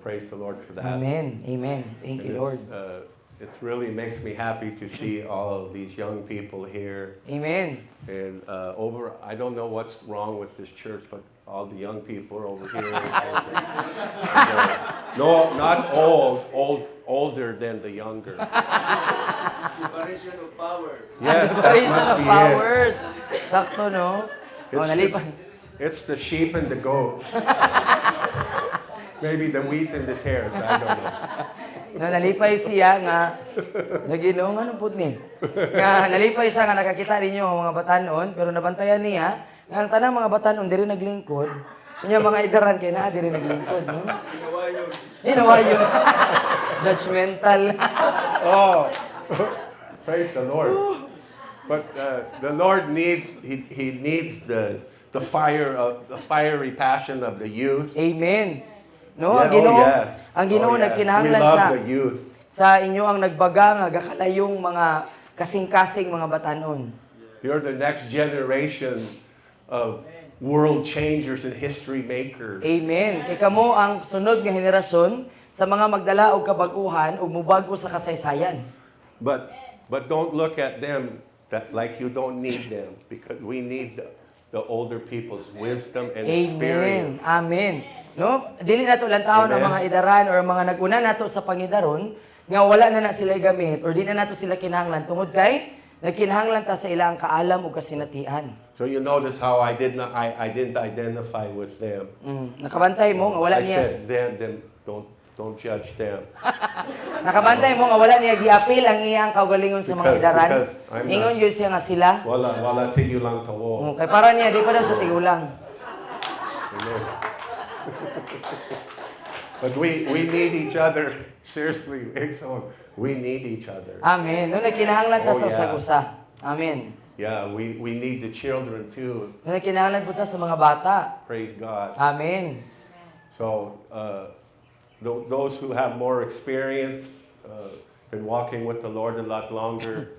praise the Lord for that. Amen. Amen. Thank you, Lord. It really makes me happy to see all of these young people here. Amen. And I don't know what's wrong with this church, but all the young people are over here. No, not older than the younger. Separation of power. Yes, that Separation must of be powers. Sakto, no? Nalipan. It's the sheep and the goats. Maybe the wheat and the tares, I don't know. Nalipay siya nga, Ginoo nga pud ni. Nga nalipay siya nga nakakita ninyo ang mga batanon, pero nabantayan niya nga ang tanang mga batanon diri naglingkod. Kanya mga idaran kay naa diri naglingkod, no? Hinawayon. Judgmental. Oh, praise the Lord. But the Lord needs He needs the fiery passion of the youth. Amen. No, Yeah, ang Ginoo, yes. ang Ginoo yes. nagkinahanglan We love siya the youth. sa inyo ang nagbaga nga gakalayong mga kasing-kasing mga batanon. You're the next generation of world changers and history makers. Amen. Kay kamo ang sunod nga henerasyon sa mga magdala og kabag-uhan ug mubago sa kasaysayan. But don't look at them like you don't need them, because we need the older people's wisdom and experience. Amen. No? Dili nato lantaw ng Amen. mga idaran or mga naguna nato sa pangidaron nga wala na sila gamit or di na nato sila kinahanglan tungod kay nagkinahanglan ta sa ilang kaalam ug kasinatian. So you notice how I didn't identify with them. Nakabantay mo nga wala I niya said them don't judge them. nakabantay mo nga wala niya giapil ang iyang kaugalingon sa mga idaran. Because I'm not- Ingon yun siya nga sila. Wala tiyo lang tawo. Kay para niya di pa daw sa tigulang. Amen. But we need each other. Seriously, we need each other. Amen. No nagkinahanglan ta Oh, sa yeah. usa-usa. Amen. Yeah, we need the children too. No nagkinahanglan po ta sa mga bata. Praise God. Amen. So those who have more experience, been walking with the Lord a lot longer,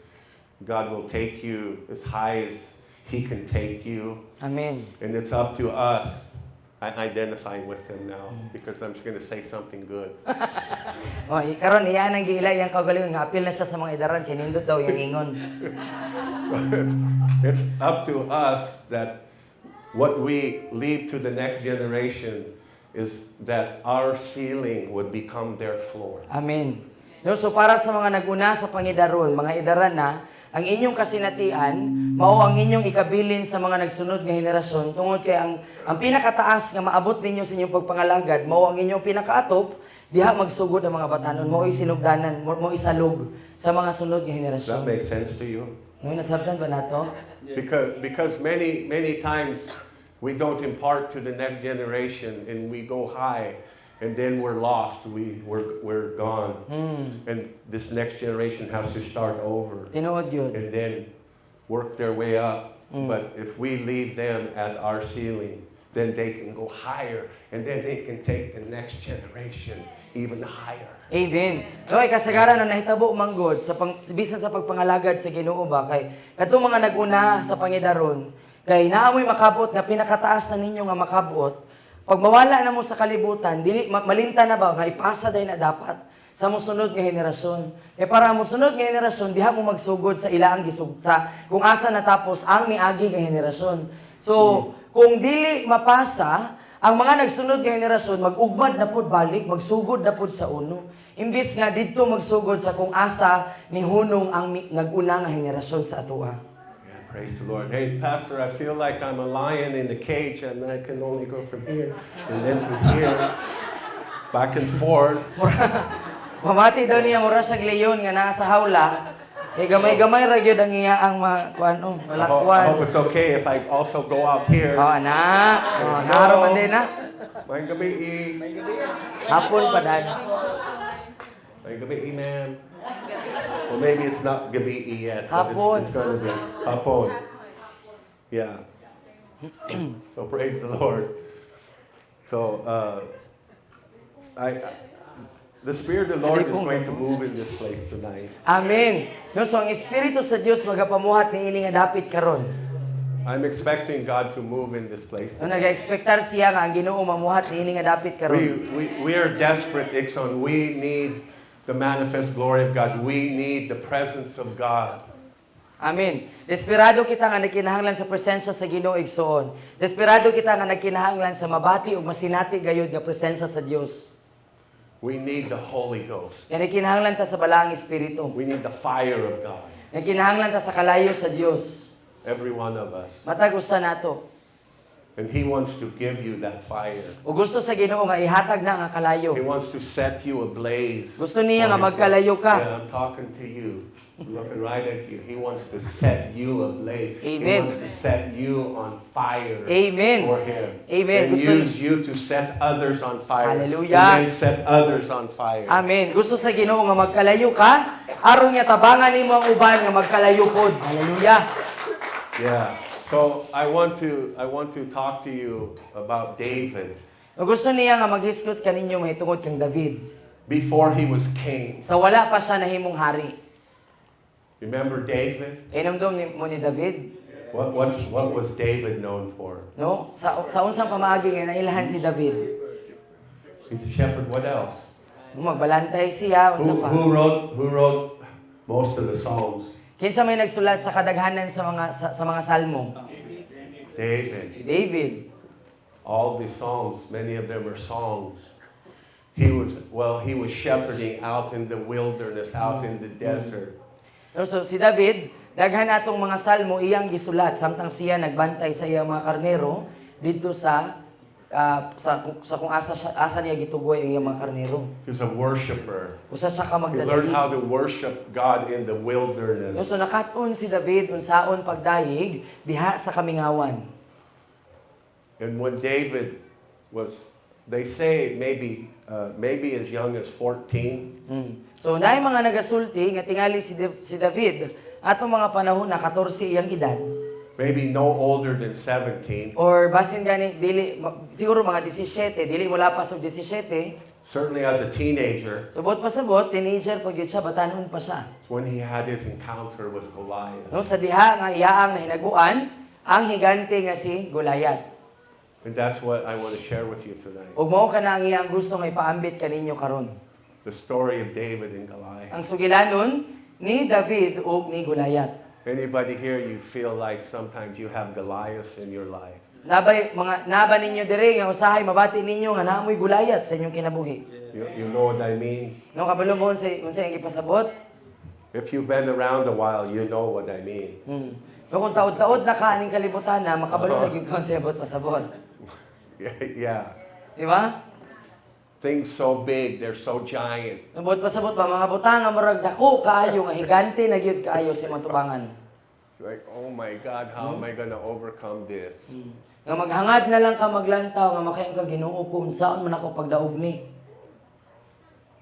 God will take you as high as He can take you. Amen. And it's up to us. I'm identifying with them now because I'm just going to say something good. O, karon iya nang gihilay yang kaugalingon nga apil na siya sa mga idaran kay nindot daw yang ingon. It's up to us that what we leave to the next generation is that our ceiling would become their floor. Amen. No, so para sa mga naguna sa pangidaron, mga idaran na, ang inyong kasinatian, mao ang inyong ikabilin sa mga nagsunod nga henerasyon tungod kay ang pinakataas nga maabot ninyo sa inyong pagpangalagad, mao ang inyong pinakaatop diha magsugod ang mga batanon, mao sinugdanan, mao isalog sa mga sunod nga Does henerasyon. that make sense to you? No, nasabtan ba nato? Because many times we don't impart to the next generation and we go high and then we're lost, we're gone. And this next generation has to start over Tinuod yun. and then work their way up. But if we leave them at our ceiling, then they can go higher and then they can take the next generation even higher. Amen. Okay, kasagaran na nahitabo manggod sa bisan sa pagpangalagad sa Ginoo ba kay kadtong mga naguna sa pangidaron kay naamoy makabot nga pinakataas na ninyo nga makabot. Pag mawala na mo sa kalibutan, dili malinta na ba nga ipasa day na dapat sa mosunod nga henerasyon. Kaya para ang mosunod nga henerasyon diha mo magsugod sa ilaang gisugta kung asa natapos ang miagi nga henerasyon. So, kung dili mapasa ang mga nagsunod nga henerasyon mag-ugmad na pud balik, magsugod na pud sa uno. Imbis nga didto magsugod sa kung asa ni hunong ang naguna nga henerasyon sa atoa. Praise the Lord. Hey, Pastor, I feel like I'm a lion in the cage and I can only go from here and then to here, back and forth. Pamati daw niya mura sa leyon nga naa sa hawla. Kay gamay-gamay ra gyud ang iya ang kuano, I malakwan. hope it's okay if I also go out here. Oh, anak. Oh, naro man din na. May gabi, Hapon pa dan. may gabi, ma'am. Well, maybe it's not gabi yet, but Hapon. it's going to be hapon. Yeah. So praise the Lord. So the Spirit of the Lord is going to move in this place tonight. Amen. No, so ang Espiritu sa Dios magapamuhat ni ini nga dapit karon. I'm expecting God to move in this place. No nag-expectar siya nga ang Ginoo mamuhat niini nga dapit karon. We are desperate, Ixon. We need the manifest glory of God. We need the presence of God. Amen. Desperado kita nga nagkinahanglan sa presensya sa Ginoo igsoon. Desperado kita nga nagkinahanglan sa mabati ug masinati gayud nga presensya sa Dios. We need the Holy Ghost. Kaya nagkinahanglan ta sa balaang espiritu. We need the fire of God. Nagkinahanglan ta sa kalayo sa Dios. Every one of us. Matag usa nato. And He wants to give you that fire. O gusto sa Ginoo nga ihatag na nga kalayo. He wants to set you ablaze. Gusto niya nga for His magkalayo ka. Yeah, I'm talking to you. Looking right at you. He wants to set you ablaze. Amen. He wants to set you on fire Amen. for Him. Amen. And Gusto- use you to set others on fire. Hallelujah. And then set others on fire. Amen. Gusto sa Ginoo nga magkalayo ka, aron nga tabangan nimo ang uban nga magkalayo pod. Hallelujah. Yeah. So I want to talk to you about David O gusto niya nga mag-isgot kaninyo mahitungod kang David. before he was king. Sa wala pa siya nahimong hari. Remember David? Inumdum mo ni David, What was David known for? no? Sa unsang pamaagi nga nailahan si David. He's a shepherd. What else? Magbalantay siya unsa pa. Who wrote most of the Psalms? Kinsa may nagsulat sa kadaghanan sa mga salmo? David. David. All the Psalms, many of them are songs. He was shepherding out in the wilderness, out in the desert. So si David, daghan atong mga salmo iyang gisulat samtang siya nagbantay sa iyang mga karnero dito sa kung asa niya gitugoy ang iyang mga karnero. He was a worshiper. Usa siya ka He learned magdadayig. how to worship God in the wilderness. So nakat-on si David unsaon pagdayig diha sa kamingawan. And when David was, they say maybe as young as 14, So naay mga nagasulti nga tingali si David atong mga panahon na 14 iyang edad maybe no older than 17. or basin gani siguro mga 17 dili mo lapas og 17. Certainly as a teenager, Subot pa sabot teenager pag yun siya batanon pa siya. when he had his encounter with Goliath. No sa diha nga iyaang nahinaguan ang higante nga si Goliath. And that's what I want to share with you tonight. Ug mao kana ang iyang gusto nga ipaambit kaninyo karon. The story of David and Goliath. Ang sugilanon ni David ug ni Goliath. Anybody here, you feel like sometimes you have Goliath in your life? Naba ninyo dire nga usahay mabati ninyo nga naamoy Goliath sa inyong kinabuhi. You know what I mean? No kabalo mo unsa iyang ipasabot? If you've been around a while, you know what I mean. No kung taod-taod na ka aning kalibutan na makabalo na gyud ka sa abot pasabot. Yeah. Di ba? Things so big, they're so giant. Nabot pasabot ba mga butang nga murag dako kaayo nga higante na gyud kaayo sa imong tubangan. It's like, oh my God, how am I going to overcome this? Nga maghangad na lang ka maglantaw nga makayon ka Ginoo kung saan man ako pagdaog ni.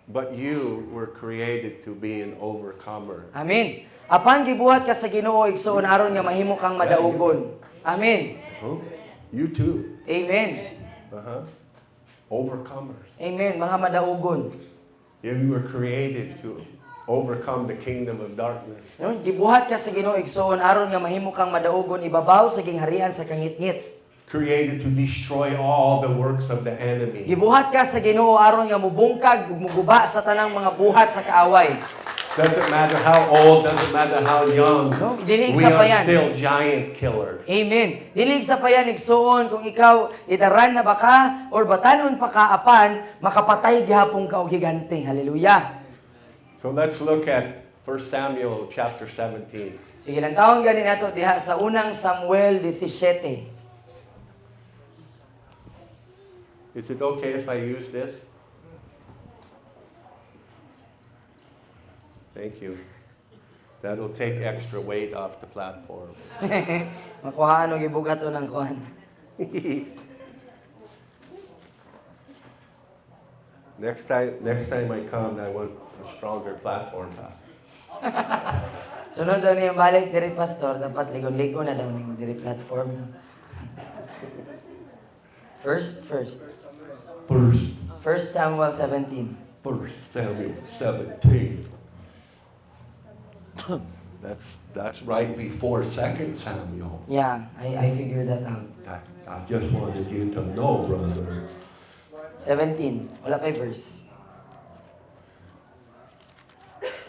But you were created to be an overcomer. Amen. Apan gibuhat ka sa Ginoo igsoon aron nga mahimo kang madaugon. Amen. Huh? You too. Amen. Uh-huh. Overcomers. Amen. Mga madaugon. You were created to overcome the kingdom of darkness. No? Gibuhat ka sa Ginoo igsoon aron nga mahimo kang madaugon ibabaw sa gingharian sa kangitngit. Created to destroy all the works of the enemy. Gibuhat ka sa Ginoo aron nga mubungkag ug muguba sa tanang mga buhat sa kaaway. Doesn't matter how old, doesn't matter how young. No, dili We sa are payan. still giant killers. Amen. Dilig sa payan igsoon kung ikaw idaran na ba ka or batanon pa ka apan makapatay gihapon ka og higante. Hallelujah. So let's look at 1 Samuel chapter 17. Sige lang taon gani nato diha sa unang Samuel 17. Is it okay if I use this? Thank you. That'll take extra weight off the platform. Makuhaan og ibugat ng kuan. Next time I come, I want a stronger platform. Sunod daw niyang balik diri pastor dapat ligon-ligon na daw ning diri platform. First. 1 Samuel 17. 1 Samuel 17. That's right before 2 Samuel. Yeah, I figured that out. I just wanted you to know, brother. 17. Wala pa yung verse.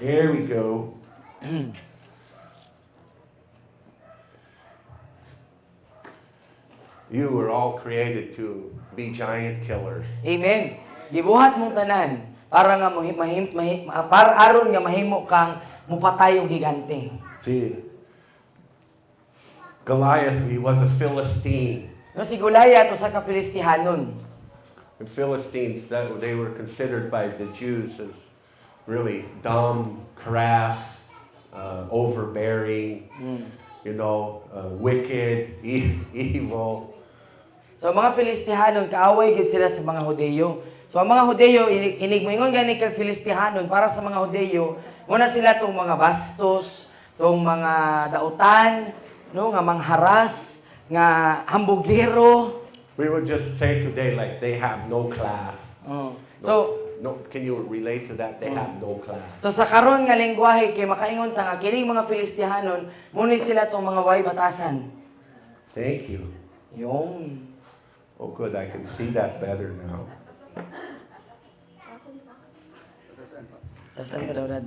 Here we go. You were all created to be giant killers. Amen. Gibuhat mong tanan para nga para aron nga mahimo kang mupatay og gigante. See, Goliath, he was a Philistine. No si Goliath usa ka Filistihanon. The Philistines, they were considered by the Jews as really dumb, crass, overbearing, wicked, evil. So ang mga Filistihanon kaaway gid sila sa mga Hudeyo. So ang mga Hudeyo inig moingon gani kay Filistihanon para sa mga Hudeyo, muna sila tong mga bastos, tong mga dautan, no nga mangharas, nga hambugero. We would just say today like they have no class. So Can you relate to that? They have no class. So sa karon nga lengguwahe kay makaingon ta nga kining mga Filistihanon muni sila tong mga way batasan. Thank you. Yung Oh, good. I can see that better now. tasan ka daw dad.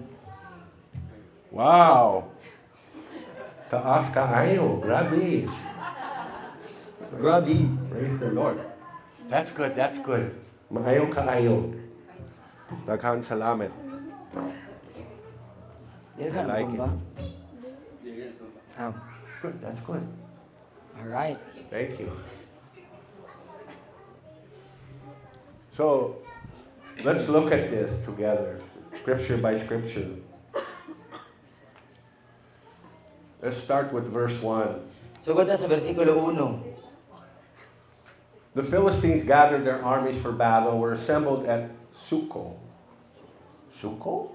Wow. Taas kaayo. Grabe. Grabe. Praise the Lord. That's good. That's good. Maayo kaayo. Daghan salamat. Dili ka I like ba? it. Oh, Good. That's good. all right. Thank you. So, let's look at this together, scripture by scripture. Let's start with verse 1. Sugod na sa bersikulo 1. The Philistines gathered their armies for battle, were assembled at Succoth. Succoth?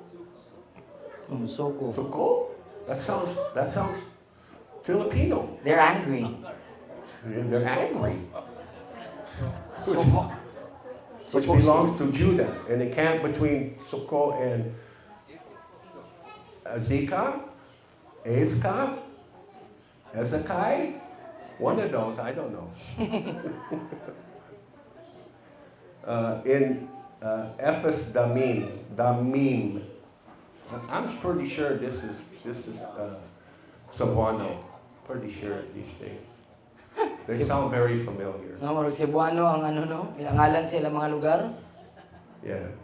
Suko. Succoth? That sounds Filipino. They're angry. They're angry. Suko. Which belongs to Judah, and the camp between Succoth and Azekah, Ezekiah, one of those, I don't know. In Ephes Damim. I'm pretty sure this is Cebuano. Pretty sure these things. They sound very familiar. Nga marag Cebuano ang ilangalan sila mga lugar. Yeah.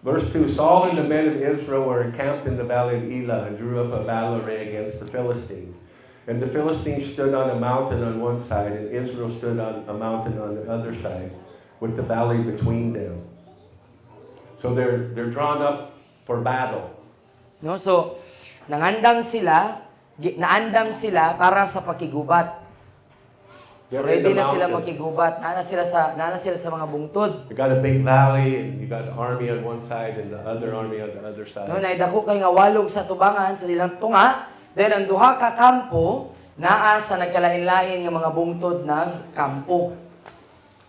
Verse 2, Saul and the men of Israel were encamped in the valley of Elah and drew up a battle array against the Philistines. And the Philistines stood on a mountain on one side, and Israel stood on a mountain on the other side, with the valley between them. So they're drawn up for battle. No, so naandam sila para sa pakigubat. So They're in ready the na sila mountain. makigubat. Naana sila sa mga bungtod. You got a big valley, and you got the army on one side and the other army on the other side. No, naidako kay nga walog sa tubangan sa ilang tunga. Then ang duha ka kampo naa sa nagkalain-lain nga mga bungtod ng kampo.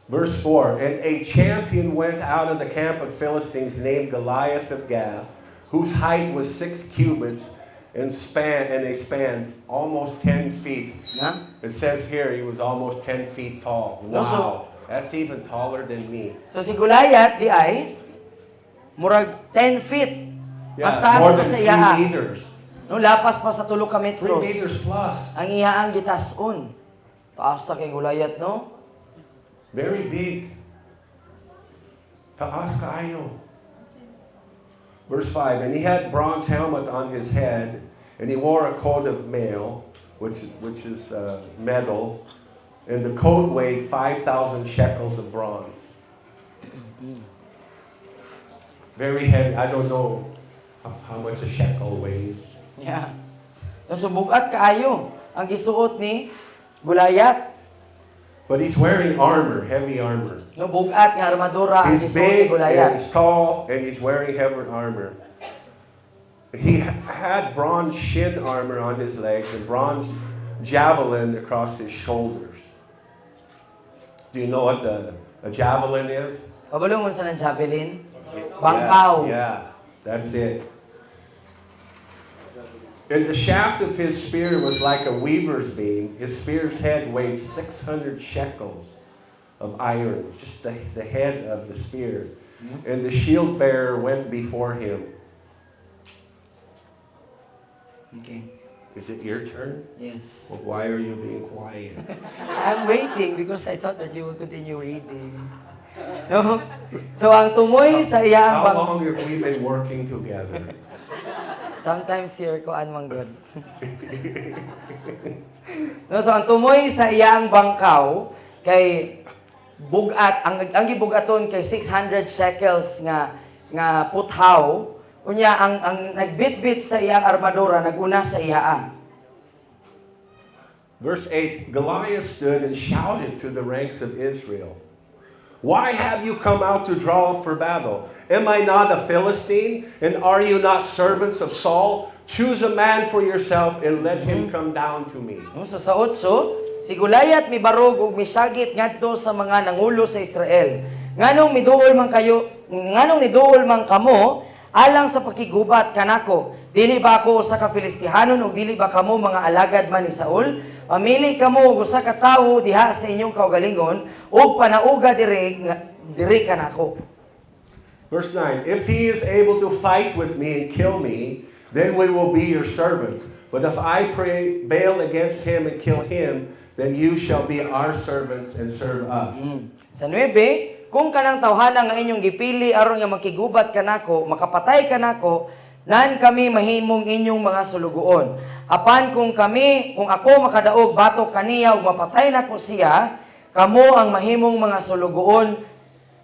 Verse 4, And a champion went out of the camp of Philistines named Goliath of Gath, whose height was 6 cubits and they spanned almost 10 feet. Na? It says here he was almost 10 feet tall. No, so- Wow, that's even taller than me. So si Goliath di ay murag 10 feet. Mas taas more pa than sa 3 iya. meters. No, lapas pa sa 3 ka 3 metros. meters plus. Ang iyaang gitas-on. Taas sa kay Goliath, no? Very big. Taas kaayo. Verse 5, And he had bronze helmet on his head, and he wore a coat of mail, which is metal, and the coat weighed 5,000 shekels of bronze. Very heavy. I don't know how much a shekel weighs. Yeah. No, so bugat kaayo ang gisuot ni Goliath. But he's wearing armor, heavy armor. No, bugat nga armadura ang He's gisuot ni big, and Goliath. he's tall, and he's wearing heavy armor. He had bronze shin armor on his legs and bronze javelin across his shoulders. Do you know what a javelin is? Kabalo mo sa ng javelin? Bangkaw. Yeah, that's it. And the shaft of his spear was like a weaver's beam. His spear's head weighed 600 shekels of iron, just the head of the spear. And the shield bearer went before him. Okay. Is it your turn? Yes. Well, why are you being quiet? I'm waiting because I thought that you would continue reading. No? So, ang tumoy sa iyang How long have we been working together? Sometimes here ko man good. No, so ang tumoy sa iyang bangkaw kay bugat ang gibugaton kay 600 shekels nga puthaw. Unya ang nagbitbit sa iyang armadura naguna sa iya. Verse 8, Goliath stood and shouted to the ranks of Israel, "Why have you come out to draw up for battle? Am I not a Philistine? And are you not servants of Saul? Choose a man for yourself and let him come down to me." So sa 8, si Goliath mibarog ug misagit ngadto sa mga nangulo sa Israel. Nganong niduol man kamo alang sa pakigubat kanako? Dili ba ako usa ka Filistihanon ug dili ba kamo mga alagad man ni Saul? Pamili kamo og usa ka tawo diha sa inyong kaugalingon ug panauga diri kanako. Verse 9, "If he is able to fight with me and kill me, then we will be your servants. But if I prevail against him and kill him, then you shall be our servants and serve us." Sa 9, kung kanang tawhana nga inyong gipili aron nga makigubat kanako, makapatay kanako, nan kami mahimong inyong mga sulugoon. Apan kung ako makadaog batok kaniya ug mapatay nako siya, kamo ang mahimong mga sulugoon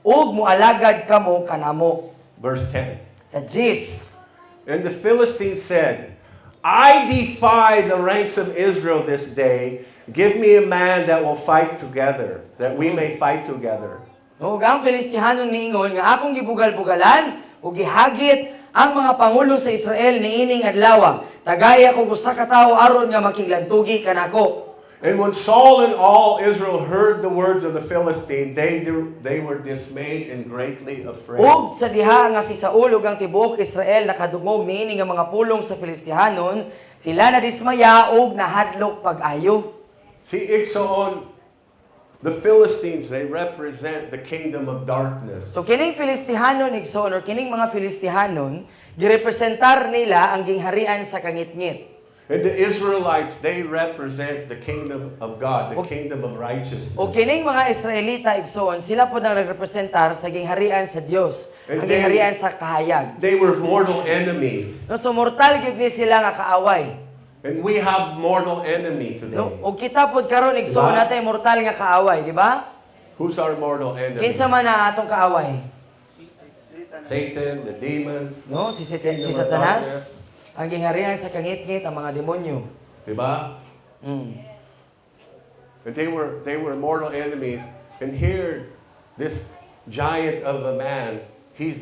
ug mualagad kamo kanamo. Verse 10, Sa 10, "And the Philistines said, I defy the ranks of Israel this day. Give me a man that will fight together, that we may fight together." ug ang Filistihanon niingon nga akong gibugal-bugalan ug gihagit ang mga pangulo sa Israel niining adlaw. Tagaya ko usa ka tawo aron nga makiglantugi kanako. And when Saul and all Israel heard the words of the Philistine, they were dismayed and greatly afraid. Ug sa diha nga si Saul ug ang tibuok Israel nakadungog niini nga mga pulong sa Filistihanon, sila na dismaya ug nahadlok pag-ayo. See, Igsoon, the Philistines, they represent the kingdom of darkness. So kining Filistihanon igsoon or kining mga Filistihanon girepresentar nila ang gingharian sa kangitngit. And the Israelites, they represent the kingdom of God, the Okay. kingdom of righteousness. O kining mga Israelita igsoon, sila po nang nagrepresentar sa gingharian sa Dios, ang gingharian sa kahayag. They were mortal enemies. No, so mortal gyud ni sila nga kaaway. And we have mortal enemy today. No, o kita pod karon igsoon Diba? natay mortal nga kaaway, di ba? Who's our mortal enemy? Kinsa man na atong kaaway? Satan, the demons. No, si Kingdom of Satanas, ang gingharian sa kangitngit, ang mga demonyo. Diba? Mm. And they were mortal enemies. And here, this giant of a man, he's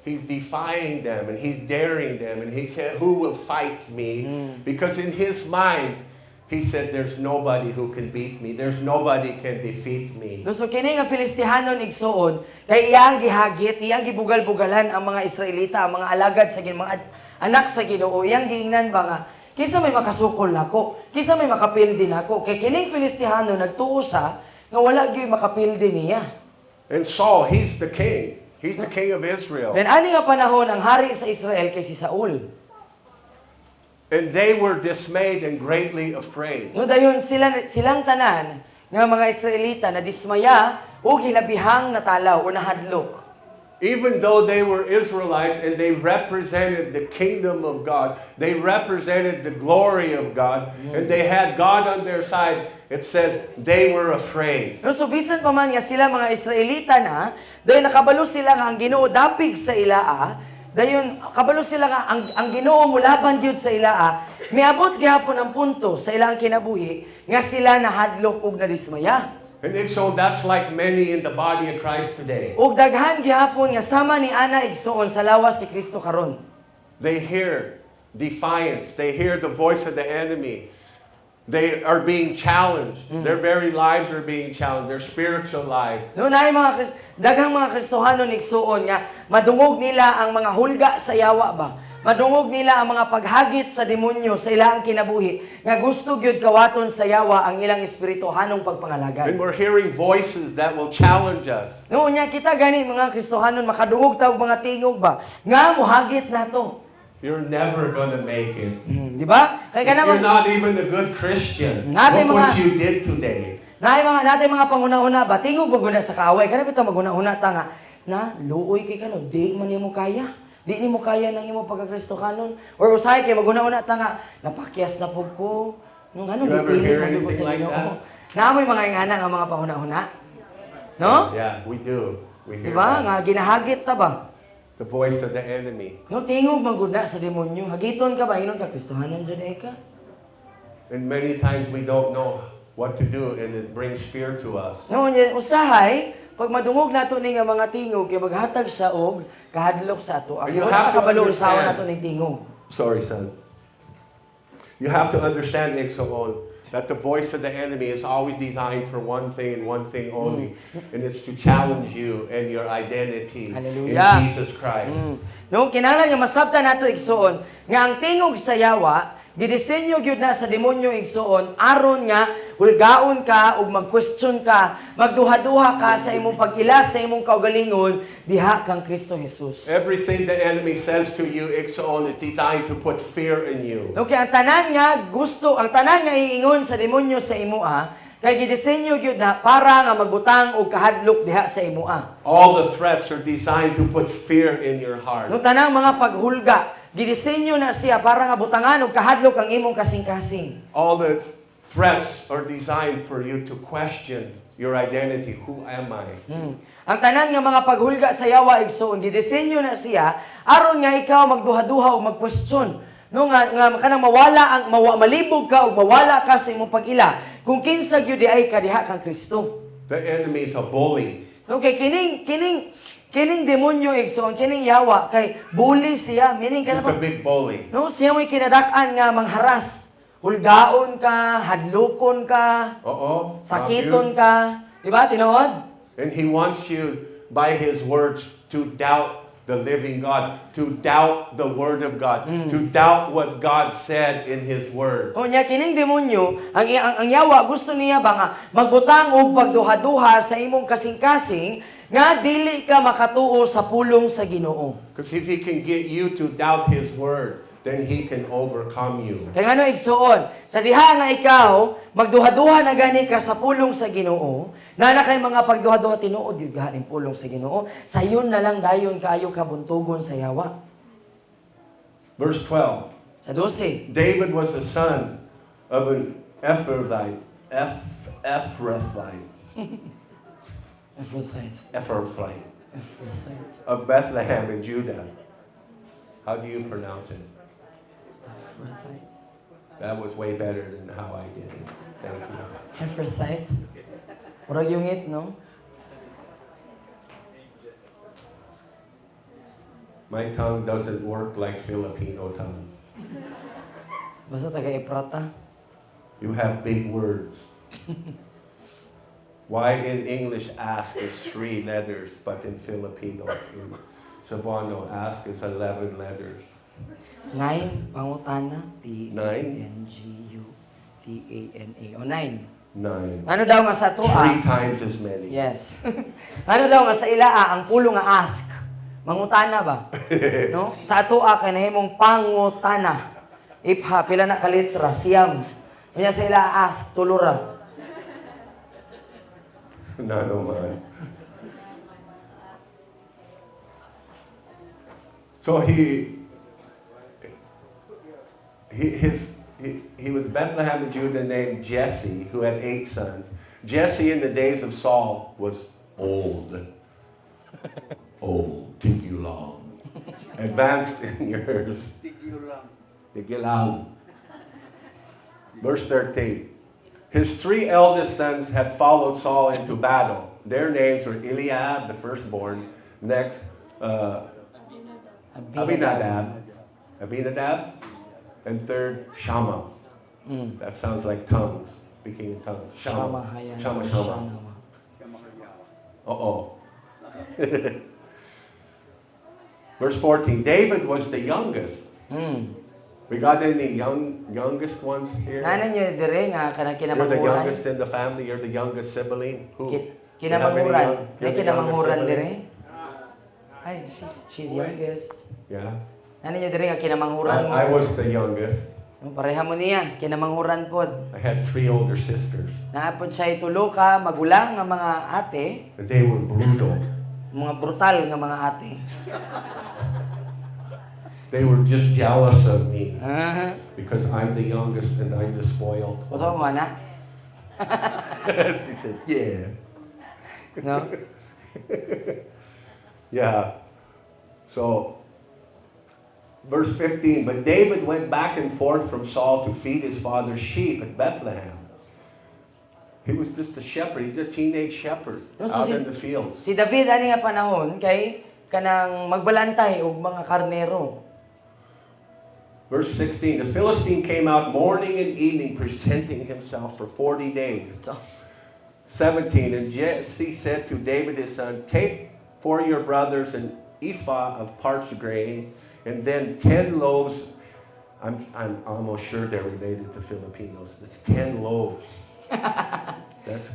defying them and he's daring them and he said, "Who will fight me?" Because in his mind, he said, "There's nobody who can beat me. There's nobody can defeat me." No, so kini nga Filistihanon igsoon, kay iyang gihagit, iyang gibugal-bugalan ang mga Israelita, ang mga alagad sa mga anak sa Ginoo. Iyang giingnan ba nga, kinsa may makasukol nako, kinsa may makapildi nako. Kay kining Filistihanon nagtuo sa nga wala gyud makapildi niya. And Saul, he's the king. He's the king of Israel. Then ani nga panahon ang hari sa Israel kay si Saul. And they were dismayed and greatly afraid. No, dayon silang tanan nga mga Israelita na dismaya ug hilabihang natalaw o nahadlok. Even though they were Israelites and they represented the kingdom of God, they represented the glory of God, and they had God on their side, it says they were afraid. No, so bisan pa man nga sila mga Israelita na, dayon nakabalo sila nga ang Ginoo dapig sa ilaa, dayon kabalo sila nga ang Ginoo mulaban gyud sa ilaa, miabot gihapon ang punto sa ilang kinabuhi nga sila nahadlok ug nadismaya. And so that's like many in the body of Christ today. Ug daghan gihapon nga sama ni ana igsoon sa lawas si Kristo karon. They hear defiance. They hear the voice of the enemy. They are being challenged. Their very lives are being challenged. Their spiritual life. No, naay daghang mga Kristohanon igsuon nga madungog nila ang mga hulga sa yawa ba. madungog nila ang mga paghagit sa demonyo sa ilang kinabuhi nga gusto gyud kawaton sa yawa ang ilang espiritu hanong pagpangalagad. And we're hearing voices that will challenge us. Noon niya kita gani mga Kristohanon makadungog ta og mga tingog ba nga mohagit nato. You're never gonna make it. Di ba? Kay kana You're not even a good Christian. Natin Look what mga- you did today. natin mga panguna-una ba tingog maguna sa kaaway kana bitaw maguna-una ta nga na luoy kay kano di man nimo kaya. Di nimo kaya nang imo pagka-Kristohanon or usahay kay maguna-una ta nga napakyas na pud ko nung ano You ever dipili hear man ko anything sa like Ginoo. that? Naamoy mga ingana nga mga panguna-una. No? Yeah, we do. We Di hear ba? that. Nga ginahagit ta ba? The voice of the enemy. No, tingog maguna sa demonyo. Hagiton ka ba inon ka Kristohanon jud ka? And many times we don't know what to do, and it brings fear to us. No, usahay pag madungog nato ni nga mga tingog kay maghatag sa og kahadlok sa ato. Ang You wala have to kabalo sa understand. nato ni tingog. Sorry, son. You have to understand, Ixon, that the voice of the enemy is always designed for one thing and one thing only, and it's to challenge you and your identity Hallelujah. in Jesus Christ. No, kinahanglan nga masabtan nato igsuon nga ang tingog sa yawa gidisenyo gyud na sa demonyo igsuon aron nga hulgaon ka ug mag-question ka, magduha-duha ka sa imong pag-ila sa imong kaugalingon diha kang Kristo Jesus. Everything the enemy says to you, Ixon, is designed to put fear in you. Okay, ang tanan nga gusto, ang tanan nga iingon sa demonyo sa imuha, kay gidisenyo gyud na para nga magbutang og kahadlok diha sa imuha. All the threats are designed to put fear in your heart. Nung tanang mga paghulga, gidisenyo na siya para nga butangan og kahadlok ang imong kasing-kasing. All the threats are designed for you to question your identity. Who am I? Ang tanan nga mga paghulga sa yawa igsoon gidisenyo na siya aron nga ikaw magduha-duha o mag-question. No nga kanang mawala ang malibog ka o mawala ka sa imong pag-ila kung kinsa gyud di ay ka diha kang Kristo. The enemy is a bully. Okay, kining demonyo igsoon, kining yawa kay bully siya, meaning He's kana a big bully. no, siya mo'y kinadak-an nga mangharas. Hulgaon ka, hadlokon ka, Uh-oh. sakiton ka. Di ba, tinuod? And he wants you, by his words, to doubt the living God, to doubt the Word of God, to doubt what God said in His Word. O niya, kining demonyo, ang yawa, gusto niya ba nga, magbutang og pagduha-duha sa imong kasing-kasing, nga dili ka makatuo sa pulong sa Ginoo. Because if he can get you to doubt His Word, then he can overcome you. Kaya ano igsuon, sa diha nga ikaw, magduha-duha na gani ka sa pulong sa Ginoo, na kay mga pagduha-duha tinuod yung ganing pulong sa Ginoo, sayon na lang dayon kayo kabuntugon sa yawa. Verse 12. Sa 12. David was the son of an Ephrathite. Ephrathite. Ephrathite. Of Bethlehem in Judah. How do you pronounce it? That was way better than how I did it. Thank you. Ephrathite. Murag yung it, no? My tongue doesn't work like Filipino tongue. Basta taga-Eprata. You have big words. Why in English ask is 3 letters, but in Filipino, in Cebuano, ask is 11 letters. 9, pangutana, Nine? P-A-N-G-U-T-A-N-A. O 9. 9. Ano daw nga sa 3 tua? times as many. Yes. Ano daw nga sa ilaa, ang pulo nga ask. Mangutana ba? No? Sa tua, kay nahimong pangutana. Ipha, pila na kalitra, siyam. Kanya sa ilaa, ask, tulura. No, man. So he was Bethlehem in Judah named Jesse, who had 8 sons. Jesse in the days of Saul was old. Old, tigulang. Advanced in years. Tigulang. Verse 13. His 3 eldest sons had followed Saul into battle. Their names were Eliab, the firstborn. Next, Abinadab. And third, Shammah. That sounds like tongues. Speaking in tongues. Shammah. Shammah. Uh-oh. Verse 14. David was the youngest. We got any youngest ones here? Nanan nyo dire nga kanang You're the kinamanghuran. youngest in the family. You're the youngest sibling. Who? Kinamanghuran. You're Nay the kinamanghuran youngest sibling? dire. Ay, she's youngest. Yeah. Nanan nyo dire nga kinamanghuran mo. I was the youngest. Pareha mo niya, kinamanghuran pod. I had 3 older sisters. Naapod siya tulo ka magulang nga mga ate, And they were brutal. mga brutal nga mga ate. They were just jealous of me Ah, because I'm the youngest and I'm the spoiled. Oto mo na? She said, yeah. No? Yeah. So, verse 15, but David went back and forth from Saul to feed his father's sheep at Bethlehem. He was just a shepherd. He's a teenage shepherd No, so out si- in the fields. Si David ani nga panahon kay kanang magbalantay og mga karnero. Verse 16, the Philistine came out morning and evening presenting himself for 40 days. So, 17, and Jesse said to David his son, take for your brothers an ephah of parched grain, and then 10 loaves. I'm almost sure they're related to Filipinos. It's 10 loaves. That's,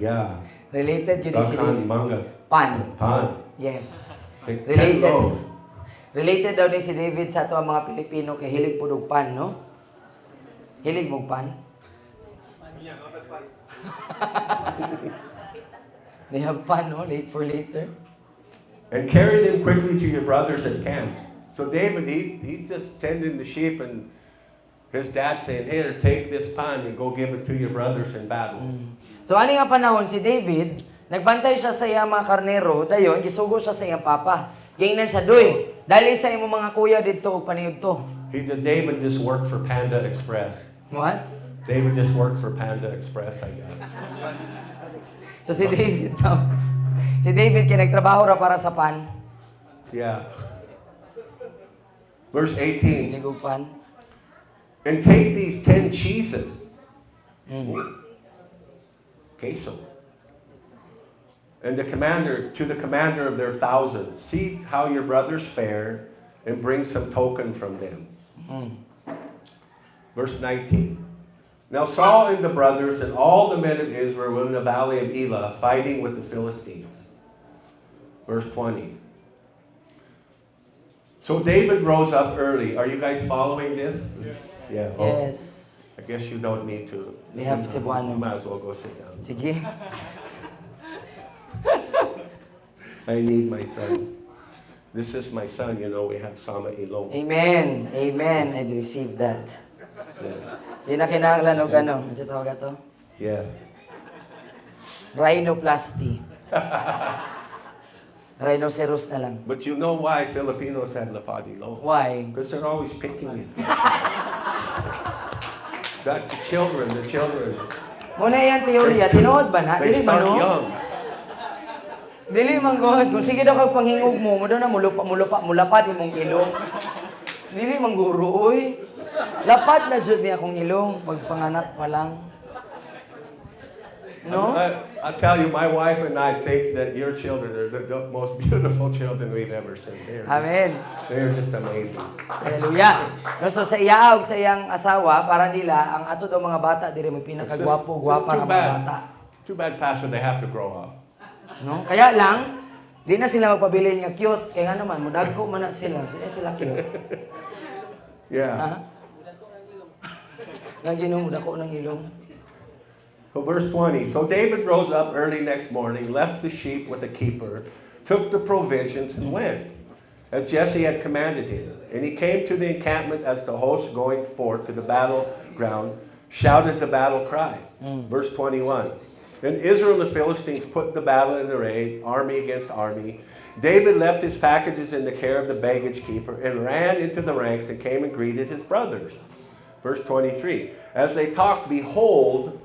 yeah. related yun si Dakan David. manga. Pan. Pan. Yes. Take 10 Related. loaves. Related daw ni si David sa ato ang mga Pilipino kay hilig po og pan, no? Hilig mo og pan? They have pan, no? Late for later. And carry them quickly to your brothers at camp. So David, he's just tending the sheep, and his dad saying, here, take this pan and go give it to your brothers in battle. So ani nga panahon si David, nagbantay siya sa iyang mga karnero, dayon gisugo siya sa iyang papa. Gingnan siya, "Doy, dali sa imong mga kuya didto og paniud to." David just worked for Panda Express. What? David just worked for Panda Express, I guess. So si David daw, si David kay nagtrabaho ra para sa pan. Yeah. Verse 18. Hilig og pan. And take these 10 cheeses. Queso. And the commander of their thousands, see how your brothers fare, and bring some token from them. Verse 19. Now Saul and the brothers and all the men of Israel were in the valley of Elah, fighting with the Philistines. Verse 20. So David rose up early. Are you guys following this? Yeah. Oh, Yes. I guess you don't need to. They have Cebuano. You might as well go sit down. Sige. I need my son. This is my son. You know, we have Sama Ilong. Amen. Amen. I receive that. Yeah. Di na kinahanglan og ano, ano sa tawag ato? Yes. Rhinoplasty. Rhinoceros na lang. But you know why Filipinos have Lapad Ilong? Why? Because they're always picking it. That the children. Muna yan teorya, tinuod ba na? They Dili man start no? young. Dili man god. Kung sige daw kag panghingog mo, mo daw na mulapad imong ilong. Dili man guro oy. Lapad na jud niya akong ilong pagpanganak pa lang. No? I tell you, my wife and I think that your children are the most beautiful children we've ever seen. Amen. They're just amazing. Hallelujah. No, so sa iya og sa iyang asawa, para nila ang ato daw mga bata diri may pinakagwapo, gwapa nga mga bata. Too bad, Pastor, they have to grow up. No? Kaya lang, di na sila magpabilin nga cute. Kaya nga naman, mudagko man na sila. Sila cute. Yeah. Ha? Naginom dako ng ilong. So verse 20. So David rose up early next morning, left the sheep with the keeper, took the provisions, and went, as Jesse had commanded him. And he came to the encampment as the host going forth to the battleground, shouted the battle cry. Verse 21. Then Israel and the Philistines put the battle in array, army against army. David left his packages in the care of the baggage keeper and ran into the ranks and came and greeted his brothers. Verse 23. As they talked, behold,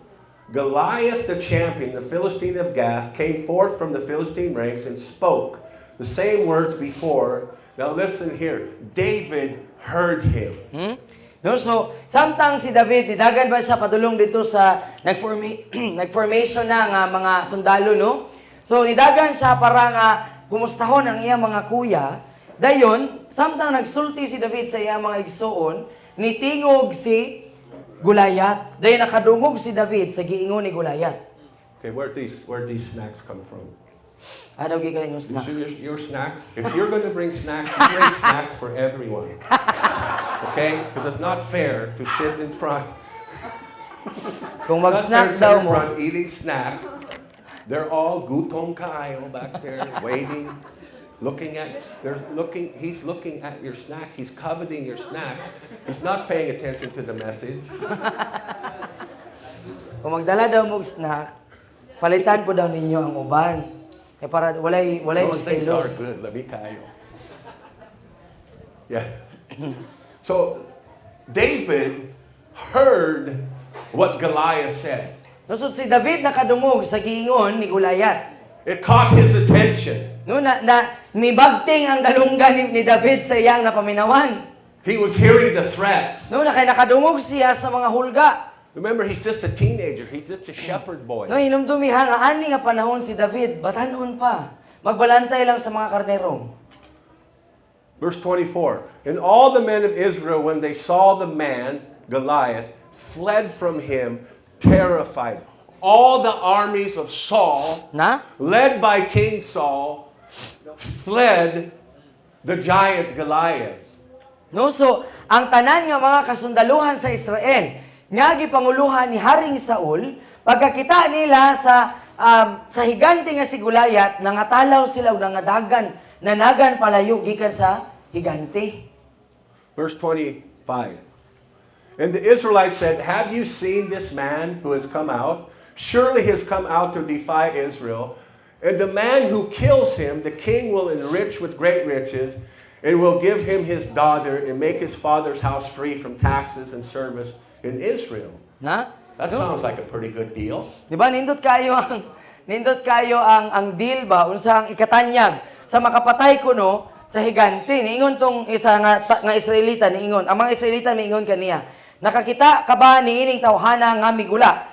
Goliath the champion, the Philistine of Gath, came forth from the Philistine ranks and spoke the same words before. Now listen here. David heard him. No, so samtang si David nidagan ba siya padulong dito sa nagformation na nga mga sundalo, no? So nidagan siya para nga gumustahon ang iyang mga kuya Dayon, samtang nagsulti si David sa iyang mga igsoon, nitingog si Gulayat. Dayon nakadungog si David sa giingon ni Gulayat. Okay, where these snacks come from? Adaw gi kaninyong These snack. are your snacks. If you're going to bring snacks, you bring snacks for everyone. Okay? Because it's not fair to sit in front. Kung Not mag-snack fair to sit daw in mo, front eating snacks. They're all gutom kaayo back there waiting, he's looking at your snack, he's coveting your snack. He's not paying attention to the message. kung magdala daw mo og snack, palitan po daw ninyo ang uban. Eh para walay Those things are magselos. good, labi kaayo. Yeah. So, David heard what Goliath said. Lusod si David nakadungog sa giingon ni Gulayat. It caught his attention. No na mibagting ang dalunggan ni David sa iyang napaminawan. He was hearing the threats. No na kay nakadungog siya sa mga hulga. Remember, he's just a teenager. He's just a shepherd boy. No hinumdumi ha nga ani nga panahon si David batanon pa. Magbalantay lang sa mga karnero. Verse 24. And all the men of Israel, when they saw the man, Goliath, fled from him, terrified. All the armies of Saul, Na? led by King Saul, fled the giant Goliath. No so ang tanan nga mga kasundaluhan sa Israel nga gipanguluhan ni Haring Saul pagkakita nila sa higante nga si Gulayat nangatalaw sila og nangadagan nanagan palayo gikan sa higante. Verse 25. And the Israelites said, have you seen this man who has come out? Surely he has come out to defy Israel. And the man who kills him, the king will enrich with great riches, and will give him his daughter, and make his father's house free from taxes and service in Israel. Na? That sounds like a pretty good deal. Di ba nindot kayo ang deal ba unsa ang ikatanyag sa makapatay kuno sa higante niingon tong isa nga Israelita niingon ang mga Israelita niingon kaniya nakakita ka ba niining tawhana nga migula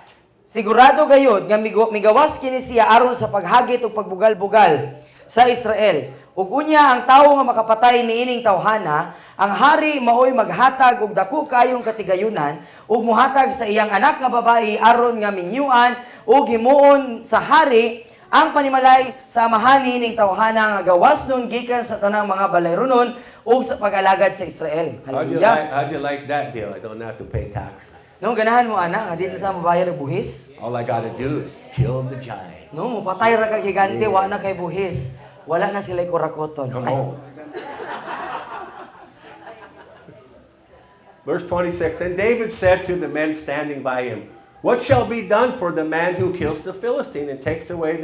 sigurado gayud nga migawas kini siya aron sa paghagit ug pagbugal-bugal sa Israel ug unya ang tawo nga makapatay niining tawhana ang hari maoy maghatag og dako kayong katigayunan ug mohatag sa iyang anak nga babae aron nga minyuan ug himuon sa hari ang panimalay sa amahan niining tawhana nga gawas nun gikan sa tanang mga balayronon ug sa pag-alagad sa Israel. Hallelujah. How'd you like that deal? I don't have to pay taxes. No, ganahan mo ana nga di na ta mabayad og buhis. All I gotta do is kill the giant. No, mopatay ra ka gigante wa na kay buhis. Wala na sila'y kurakoton. Come Ay, on. Verse 26, and David said to the men standing by him, what shall be done for the man who kills the Philistine and takes away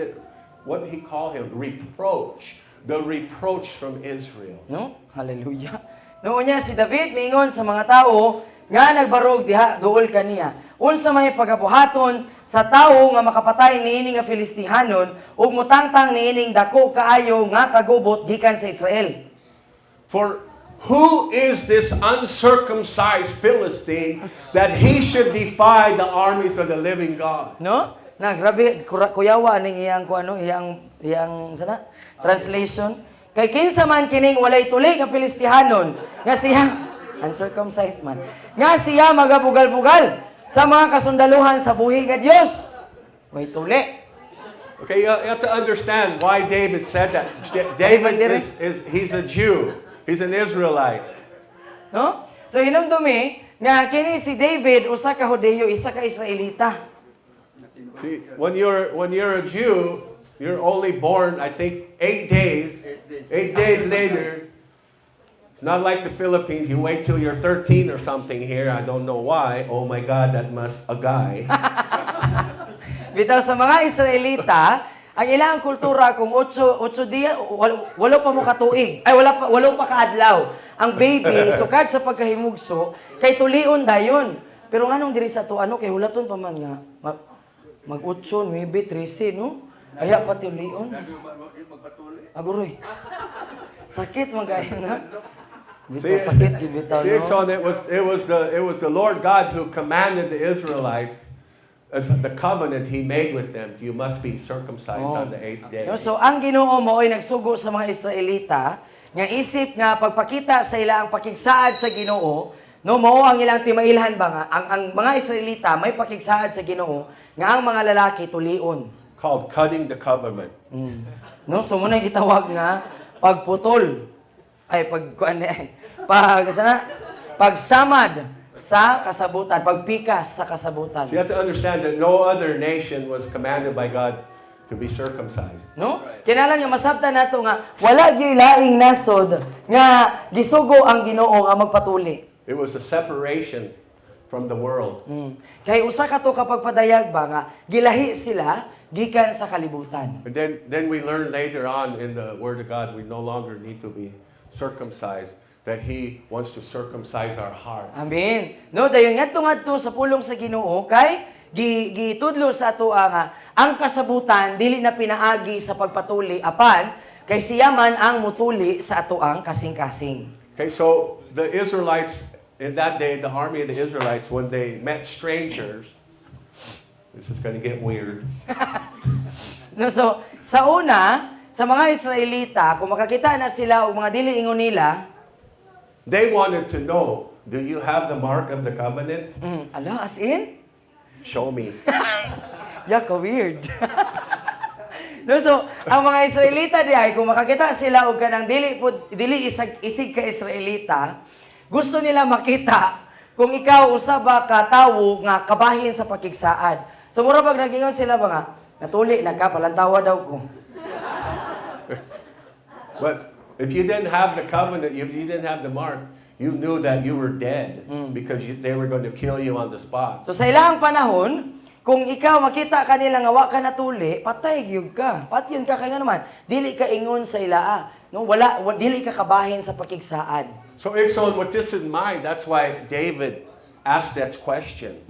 what he called him? Reproach. The reproach from Israel. No? Hallelujah. Noon niya si David mingon sa mga tao nga nagbarog diha duol kaniya. Unsa may pagabuhaton sa tawo nga makapatay niini nga Filistihanon ug mutangtang niining dako kaayo nga kagubot gikan sa Israel. For who is this uncircumcised Philistine that he should defy the armies of the living God? No? Na grabe kuyawa ning iyang iyang sana translation. Kay kinsa man kining walay tuli nga Filistihanon nga siya uncircumcised man. Nga siya magabugal-bugal sa mga kasundaluhan sa buhi nga Dios. Way tuli. Okay, you have to understand why David said that. David he's a Jew. He's an Israelite. No? So hinumdumi nga kini si David usa ka Hudeyo, isa ka Israelita. See, when you're a Jew, you're only born, I think, 8 days. 8 days later, it's not like the Philippines. You wait till you're 13 or something here. I don't know why. Oh my God, that must a guy. Bitaw sa mga Israelita, ang ilang kultura kung 8 diya, walo pa mo katuig. Ay walo pa kaadlaw. Ang baby sukad sa pagkahimugso kay tulion dayon. Pero nganong diri sa to kay hulaton pa man nga mag-8, 9, 13, no? Aya pa tulion. Aguroy. Sakit man gayon na. Bitaw sakit gibitaw See, no. so it was the Lord God who commanded the Israelites. The covenant He made with them, you must be circumcised on the 8th day. No, so ang Ginoo mo ay nagsugo sa mga Israelita nga isip nga pagpakita sa ila ang pakigsaad sa Ginoo, no mao ang ilang timailhan ba nga ang mga Israelita may pakigsaad sa Ginoo nga ang mga lalaki tulion. Called cutting the covenant. No, so muna gitawag nga pagputol. Ay pagsamad sa kasabutan, pagpikas sa kasabutan. So you have to understand that no other nation was commanded by God to be circumcised. No? Kinahanglan nga masabtan nato nga wala gyud laing nasod nga gisugo ang Ginoo nga magpatuli. It was a separation from the world. Kay usa ka to kapag padayag ba nga gilahi sila gikan sa kalibutan. And then we learn later on in the Word of God, we no longer need to be circumcised, that He wants to circumcise our heart. Amen. No, dayon ngadto sa pulong sa Ginoo kay gitudlo sa ato nga ang kasabutan dili na pinaagi sa pagpatuli apan kay siya man ang mutuli sa ato ang kasing-kasing. Okay, so the Israelites, in that day, the army of the Israelites, when they met strangers, this is going to get weird. No, so sa una, sa mga Israelita, kung makakita na sila o mga dili ingon nila, They wanted to know, do you have the mark of the covenant? ala, as in? Show me. Yaka weird. No, so, ang mga Israelita di ay, kung makakita sila o kanang dili isig ka Israelita, gusto nila makita kung ikaw usaba ka tawo nga kabahin sa pakigsaad. So, mura pag nagingon sila ba nga, natuli, nagkapalantawa daw ko. But if you didn't have the covenant, if you didn't have the mark, you knew that you were dead because they were going to kill you on the spot. So, sa ilang panahon, kung ikaw makita kanila nga wa ka natuli, patay gyud ka. Patyon ka kay nga naman, dili ka ingon sa ilaa. No, dili ka kabahin sa pakigsaad. So, Ixon, with this in mind, that's why David asked that question.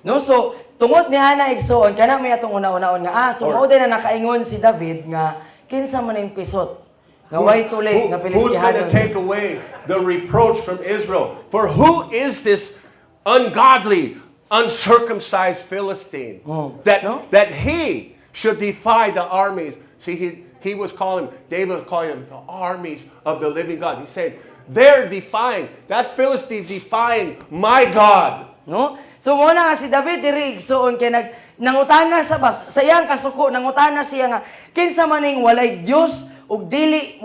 No, so tungod ni Hana igsoon kana may atong una-unaon nga so mao din na nakaingon si David nga kinsa man ang pisot nga way tuli nga Who's going to Pilistihanon. take away the reproach from Israel? For who is this ungodly, uncircumcised Philistine that he should defy the armies? See, he was calling, David was calling them the armies of the living God. He said, they're defying, that Philistine defying my God. No? So mo na nga si David diri igsoon kay nangutana sa iyang kasuko nangutana siya nga kinsa maning walay Dios ug dili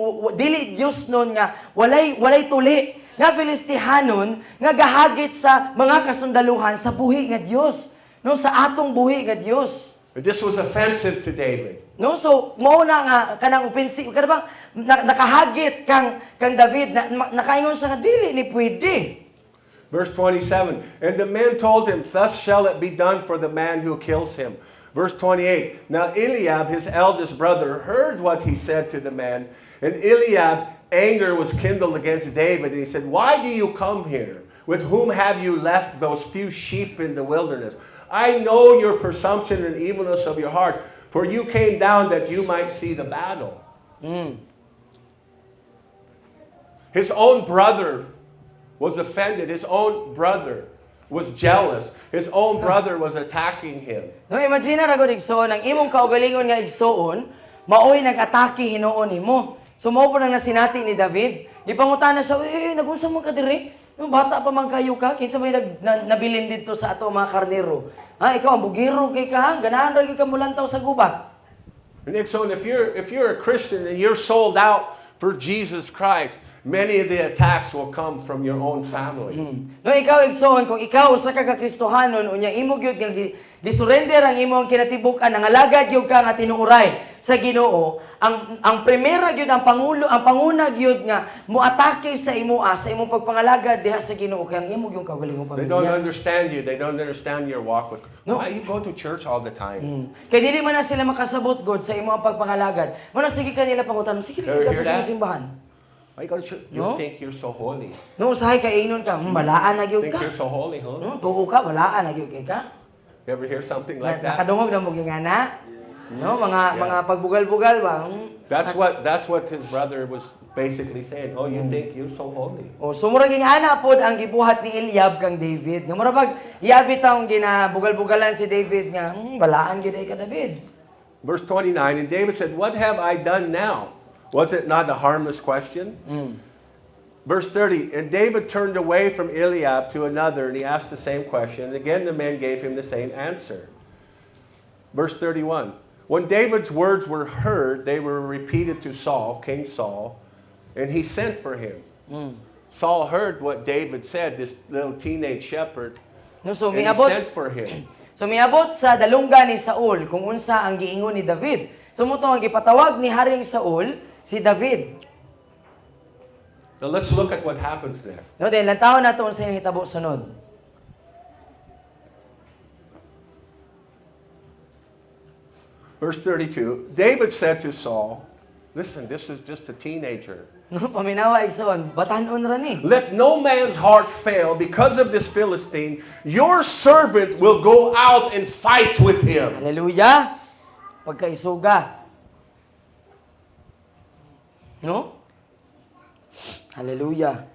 Dios nun nga walay tuli nga Pilistihanon nga gahagit sa mga kasundaluhan sa buhi nga Dios, no, sa atong buhi nga Dios. This was offensive to David. No, so mao na nga kanang offensive kada bang nakahagit kang David nakaingon sa nga dili ni pwede. Verse 27, and the men told him, thus shall it be done for the man who kills him. Verse 28, now Eliab, his eldest brother, heard what he said to the man, and Eliab, anger was kindled against David, and he said, why do you come here? With whom have you left those few sheep in the wilderness? I know your presumption and evilness of your heart, for you came down that you might see the battle. His own brother was offended. His own brother was jealous. His own brother was attacking him. No, imagine ra gud igsoon ang imong kaugalingon nga igsoon, maoy nag-atake hinuon nimo. So mao po nang nasinati ni David. Gipangutana siya, nagunsa man ka diri? No, bata pa man kayo ka, kinsa may nabilin dito sa ato mga karnero. Ha, ikaw ang bugiro kay ka, ganahan ra gyud ka mulantaw sa gubat. And so if you're a Christian and you're sold out for Jesus Christ, many of the attacks will come from your own family. No, ikaw igsoon kung ikaw usa ka Kristohanon unya imo gyud nga di-surrender ang imong kinatibuk-an nangalagad gyud ka nga tinuuray sa Ginoo, ang primera gyud ang panguna gyud nga moatake sa imo sa imong pagpangalagad diha sa Ginoo kay ang imo gyud kaugalingong They don't pamilya. understand you. They don't understand your walk with God. No. Why you go to church all the time? Kay dili man na sila makasabot God sa imong pagpangalagad. Muna sige kanila pangutan, sige Ever ka hear sa that? simbahan. Why you go to church? You No. think you're so holy. No, usahay ka inon ka, balaan na gyud Think ka. you're so holy, huh? No, tuo ka, balaan na gyud kay ka. You ever hear something like that? Nakadungog na mo gingana. No, mga pagbugal-bugal ba? That's what his brother was basically saying. Oh, you think you're so holy. O sumura gingana pod ang gibuhat ni Eliab kang David. Nga mura pag iabit taong ginabugal-bugalan si David nga, balaan gyud ay ka David. Verse 29, and David said, what have I done now? Was it not a harmless question? Verse 30, and David turned away from Eliab to another, and he asked the same question. And again, the men gave him the same answer. Verse 31, when David's words were heard, they were repeated to Saul, King Saul, and he sent for him. Saul heard what David said, this little teenage shepherd, No, so and he miabot sent for him. So miabot sa dalungga ni Saul kung unsa ang giingon ni David. So mo ang gipatawag ni Haring Saul si David. Now let's look at what happens there. No, dahil lantaw na ito sa iyong hitabo sunod. Verse 32, David said to Saul, listen, this is just a teenager. No, paminawa ison, batanon ra ni. Let no man's heart fail because of this Philistine. Your servant will go out and fight with him. Hallelujah. Pagkaisuga. No? Hallelujah.